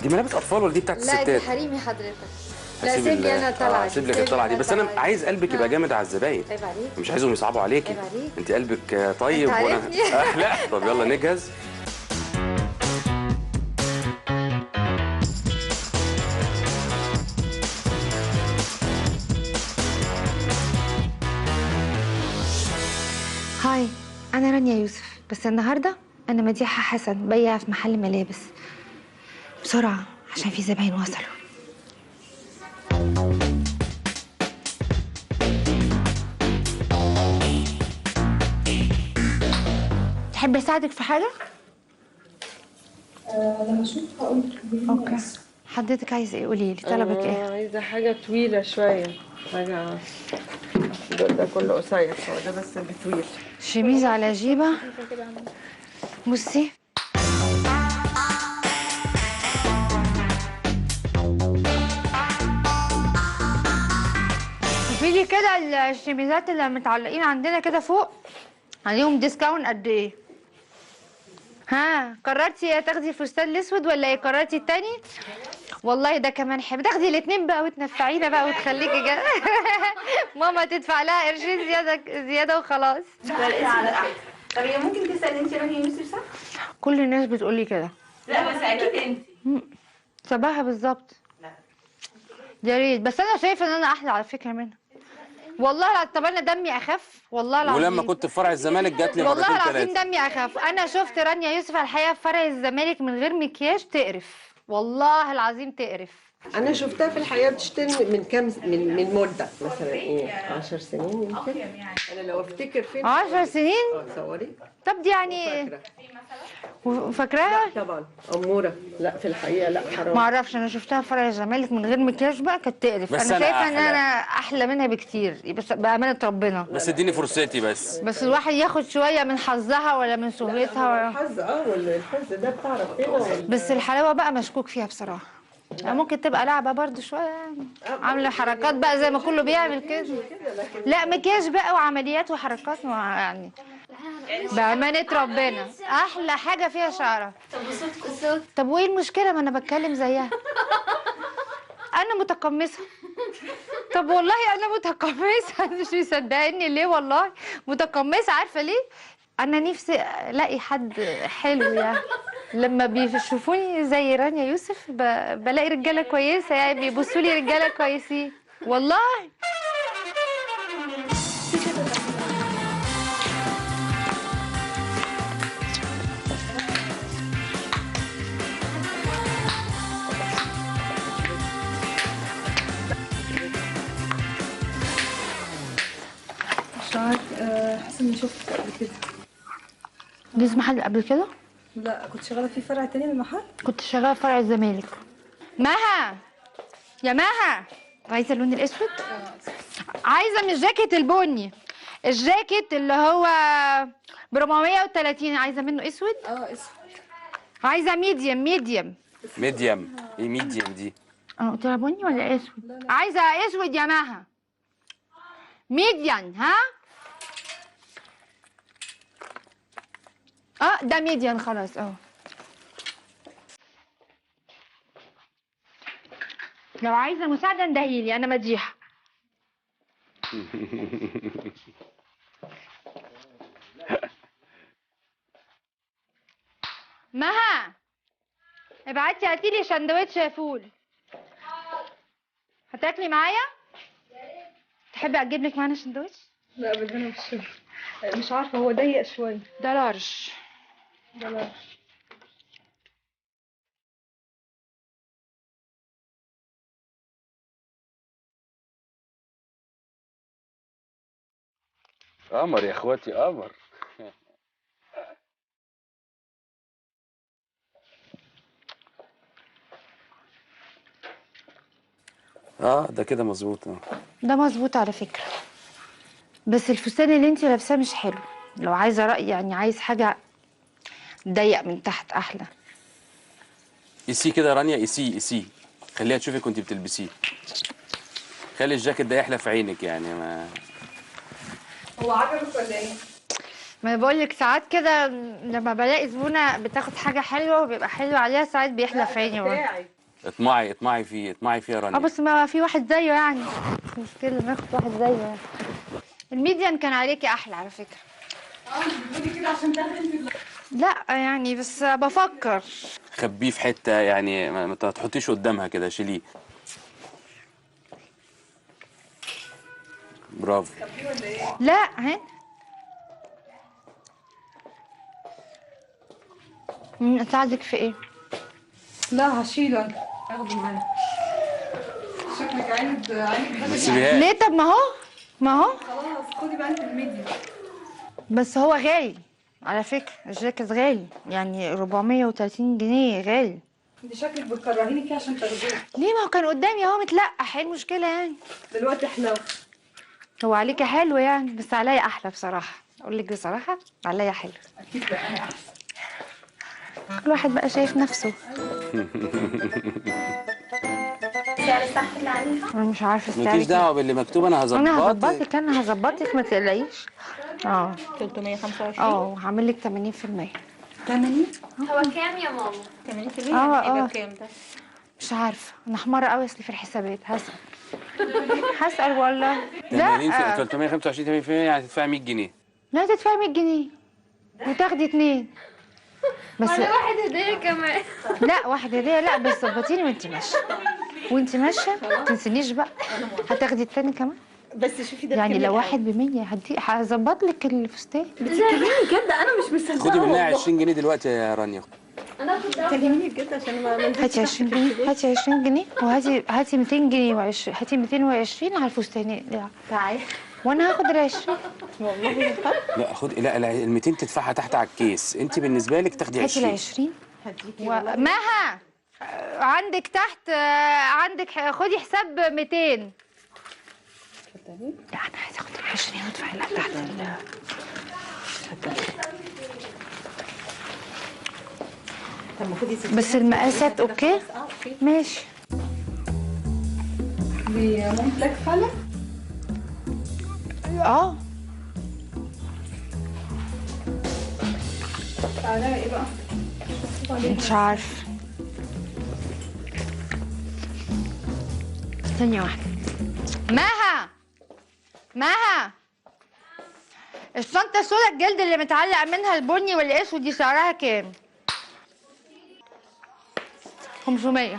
دي ملابس اطفال ولا دي بتاعت الستات؟ لا دي حريمي حضرتك. لا سيب لي انا طالعه. سيب لك الطلعه دي، بس انا عايز قلبك يبقى جامد على الزباين. عيب عليك. مش عايزهم يصعبوا عليكي. عيب عليك. انت قلبك طيب وانا لا. طب يلا نجهز. هاي، أنا رانيا يوسف، بس النهاردة أنا مديحة حسن بياعة في محل ملابس. بسرعة عشان في زباين وصلوا. تحب أساعدك في حاجة؟ لما أشوف هقول لك. أوكي. حضرتك عايزة إيه؟ قولي لي طلبك إيه؟ عايزة حاجة طويلة شوية، حاجة ده كله قصير، هو ده بس اللي طويل. شميز على جيبة. بصي شوفي لي كده الشميزات اللي متعلقين عندنا كده فوق عليهم ديسكاونت قد ايه؟ ها قررتي تاخدي الفستان الاسود ولا ايه؟ قررتي التاني؟ والله ده كمان حلو، تاخدي الاثنين بقى وتنفعينا بقى وتخليكي جا... ماما تدفع لها قرشين زياده وخلاص. طب هي ممكن تسأل انت رانيا يوسف صح؟ كل الناس بتقول لي كده. لا بس اكيد انت. شبهها بالظبط. يا ريت، بس انا شايفه ان انا احلى على فكره منها. والله العظيم. طب انا دمي اخف والله العظيم. ولما كنت في فرع الزمالك جات لي والله مرتين العظيم ثلاثه. دمي اخف. انا شفت رانيا يوسف الحقيقه في فرع الزمالك من غير مكياج تقرف، والله العظيم تقرف. أنا شفتها في الحقيقة بتشتري من كام من مدة مثلا إيه 10 سنين يمكن. أنا لو أفتكر فين 10 سنين؟ صوري. طب دي يعني فاكراها؟ طبعا أمورة. لا في الحقيقة لا حرام. ما اعرفش، انا شفتها في فرع الزمالك من غير مكياج بقى كانت تقرف. بس انا أنا شايفه ان أحلى. انا احلى منها بكتير، بس بامانه ربنا. بس اديني فرصتي بس. بس الواحد ياخد شويه من حظها ولا من سهولتها ولا... الحظ والحظ ده بتعرف هنا بس الحلاوه بقى مشكوك فيها بصراحه. ممكن تبقى لعبه برضو شويه يعني، عامله حركات بقى زي ما كله بيعمل كده. لا مكياج بقى وعمليات وحركات يعني بأمانة ربنا أحلى حاجة فيها شعرها. طب وصوتك الصوت؟ طب وإيه المشكلة؟ ما أنا بتكلم زيها. أنا متقمصة. طب والله أنا متقمصة. مش مصدقني ليه والله متقمصة. عارفة ليه؟ أنا نفسي ألاقي حد حلو يعني. لما بيشوفوني زي رانيا يوسف بلاقي رجالة كويسة يعني، بيبصوا لي رجالة كويسين والله. مش عارفة، حاسة إني شفت قبل كده. ليش محل قبل كده؟ لا كنت شغالة في فرع تاني من المحل. كنت شغالة في فرع الزمالك. مها يا مها، عايزة اللون الأسود؟ عايزة من الجاكيت البني، الجاكيت اللي هو ب 430 عايزة منه أسود؟ اسود. عايزة ميديم. ميديم؟ ايه ميديم دي؟ أنا قلت لها بني ولا أسود؟ لا. عايزة أسود يا مها. ميديان ها؟ ده ميديان خلاص لو عايزة مساعدة اندهيلي أنا مديحة. مها ابعتي هاتيلي سندوتش فول. هتاكلي معايا؟ تحبي اجيب لك معانا سندوتش؟ لا بس أنا مش عارفة، هو ضيق شوية. ده لارج. ده لا. قمر يا اخواتي قمر. ده كده مظبوط. ده مظبوط على فكرة، بس الفستان اللي انت لابساه مش حلو. لو عايزة رأي يعني، عايز حاجة ضيق من تحت أحلى. قيسيه كده يا رانيا، قيسيه خليها تشوفك وانت بتلبسيه. خلي الجاكيت ده يحلى في عينك يعني. ما هو عجبك ولا إيه؟ ما انا بقول لك ساعات كده لما بلاقي زبونه بتاخد حاجه حلوه وبيبقى حلو عليها ساعات بيحلى في عيني برضه. اطمعي فيه يا رانيا. بس ما في واحد زيه يعني، مش مشكله ناخد واحد زيه يعني. الميديان كان عليكي احلى على فكره. بتقولي كده عشان تاخدي انت. لا يعني بس بفكر. خبيه في حته يعني ما تحطيش قدامها كده، شيليه. برافو. لا هنا اساعدك في ايه؟ لا هشيله انا، هاخده معايا. شكلك عايز ما تسيبيهاش. ليه؟ طب ما هو خلاص خدي بقى انت الميديا. بس هو غالي على فكره، الجاكيت غالي يعني 430 جنيه غالي. انت شكلك بتكرهيني فيه عشان تاخديه. ليه؟ ما هو كان قدامي اهو متلقح، ايه المشكله يعني؟ دلوقتي احنا هو عليكي حلو يعني، بس عليا احلى بصراحه، اقول لك بصراحه عليا حلو. اكيد بقى انا احسن. كل واحد بقى شايف نفسه. سعر الصح اللي عليها. انا مش عارفه مالكيش استعرف. دعوه باللي مكتوب، انا هظبطك. انا هظبطك ما تقلقيش. 325. هعمل لك 80%. 80 هو كام يا ماما؟ 80% اه. هيبقى بكام ده؟ مش عارفه، انا حماره قوي اصلي في الحسابات. هسأل والله. لا 325 80% يعني هتدفعي 100 جنيه. لا تدفعي 100 جنيه وتاخدي 2 بس. ولا واحد هدية كمان. لا واحد هديه لا، بس ظبطيني وانت ماشيه ما تنسينيش بقى. هتاخدي التاني كمان بس شوفي ده يعني بكام لو الحاجة. واحد ب100 هظبط لك الفستان. بتتكلمي بجد؟ انا مش مصدقه خدي منها والله. 20 جنيه دلوقتي يا رانيا. انا اخد ده. كلميني بجد عشان ما نزلتش هاتي 20 جنيه، هاتي 20 جنيه وهاتي 200 جنيه هاتي 220 على الفستان ده. تعالي وانا هاخد ال 20. والله لا خدي، لا ال 200 تدفعها تحت على الكيس، انت بالنسبه لك تاخدي هاتي ال 20. 20 هديكي والله. مها عندك تحت عندك خدي حساب 200. اتفضلي. لا انا عايزه اخد ال 20 وادفع لها تحت طب ما خدي 60. بس المقاسات اوكي؟ اوكي. ماشي. دي مامت لك فعلا؟ اه سعرها ايه بقى؟ مش عارفه. ثانيه واحده. مها الشنطه السوداء الجلد اللي متعلق منها البني والاسود دي سعرها كام؟ 500.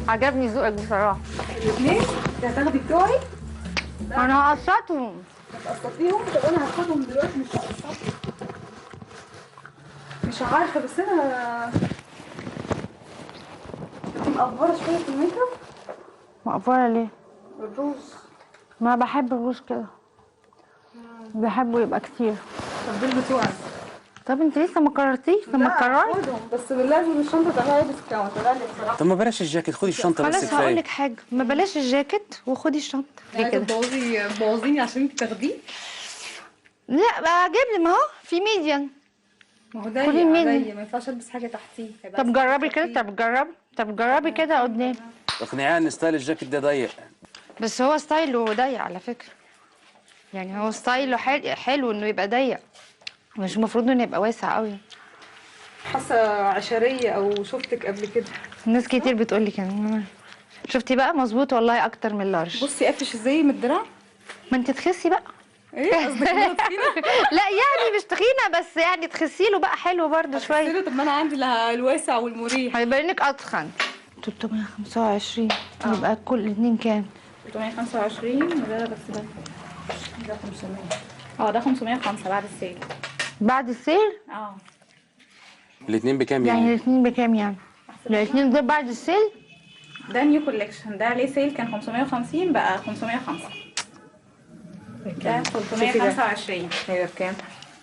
عجبني ذوقك بصراحه. الاثنين؟ انت هتاخدي بتوعي؟ انا هقسطهم. هتقسطيهم؟ طب انا هاخدهم دلوقتي مش هقسطهم. مش عارفه بس انا انت مقفره شويه في الميك اب. مقفوره ليه؟ الروز. ما بحب الروز كده، بحبه يبقى كتير. طب دول بتوعي. طب انت لسه ما قررتيش؟ طب ما تقرري. هاخدهم بس لازم الشنطه تعملها ديسكاونت غالي بصراحه. طب ما بلاش الجاكيت، خدي الشنطه بس خلاص هقول كفايه. لك حاجه، ما بلاش الجاكيت وخدي الشنطه. ليه عايزه كده؟ تبوظيني عشان انت تاخديه؟ لا بقى اجيب لي، ما هو في ميديان. ما هو ضيق خدي الميديا. عليا، ما ينفعش البس حاجه تحتيه. هيبقى طب جربي كده، طب جربي كده قدام. اقنعيها ان ستايل الجاكيت ده ضيق. بس هو ستايله ضيق على فكره، يعني هو ستايله حلو انه يبقى ضيق، مش المفروض انه يبقى واسع قوي. حاسه عشريه او شفتك قبل كده. ناس كتير بتقول لي كده. شفتي بقى مظبوط والله اكتر من اللارج. بصي قافش ازاي من الدراع. ما انت تخسي بقى. ايه قصدك ان انا تخينه؟ لا يعني مش تخينه، بس يعني تخسي له بقى حلو برضه شويه. طب ما انا عندي الواسع والمريح. هيبقى لك اتخن. 325 يبقى كل اتنين كام؟ 325 وده بس ده 500. ده 505 بعد السيل. بعد السيل؟ الاثنين بكام يعني يعني؟ الاثنين بكام يعني؟ الاثنين دول بعد السيل؟ ده نيو كوليكشن، ده عليه سيل كان 550 بقى 505. ده 325. هي بكام؟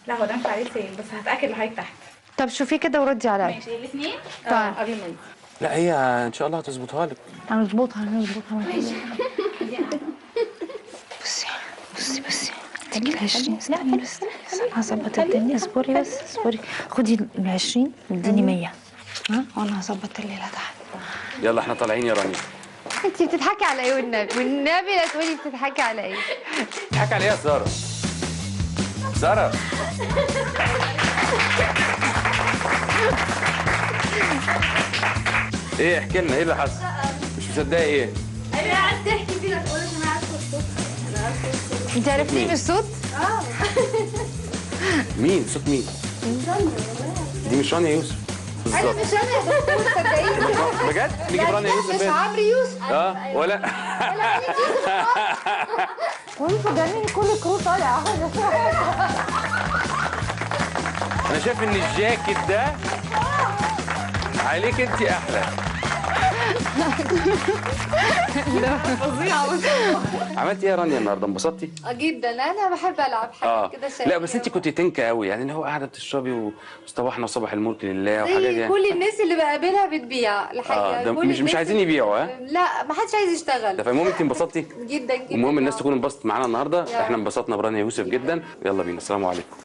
لا هو ده مش عليه سيل بس هتاكد لحضرتك تحت. طب شوفي كده وردي عليا. ماشي الاثنين؟ طيب. قبل ما يجي. لا هي ان شاء الله هتظبطها لك. هنظبطها. بصي اديك ال20. استني بس. هظبط الدنيا. اصبري بس اصبري. خدي ال 20 واديني 100. ها وانا هظبط الليله تحت. يلا احنا طالعين يا رانيا. انت بتضحكي على ايه والنبي؟ والنبي لا تقولي بتضحكي على ايه. بتضحكي على ايه يا ساره؟ ساره ايه احكي لنا ايه اللي حصل؟ مش مصدقه ايه؟ ايوه قعدت تحكي كده تقول انا عارفه الصوت. انا عارفه الصوت. انت عرفتيه مين؟ من الصوت؟ مين؟ صوت مين؟ دي مش رانيا يوسف انا بالظبط. مش انا يا دكتور صدقيني. بجد؟ نجيب رانيا يوسف مش فين؟ عمرو يوسف. ولا وانتوا جايين كل الكروت طالع. انا شايف ان الجاكيت ده عليك انت احلى. فظيعه. عملتي ايه يا رانيا النهارده؟ انبسطتي؟ جدا انا بحب العب حاجات كده شقية. لا بس انت كنت تنكه قوي، يعني اللي هو قاعده بتشربي وصباحنا وصباح الملك لله وحاجات زي يعني. كل الناس اللي بقابلها بتبيع الحقيقه. ده كل مش الناس عايزين يبيعوا ها؟ لا ما حدش عايز يشتغل. ده فالمهم انت انبسطتي؟ جدا جدا. المهم الناس تكون انبسطت معانا النهارده، احنا انبسطنا برانيا يوسف جدا. يلا بينا، السلام عليكم.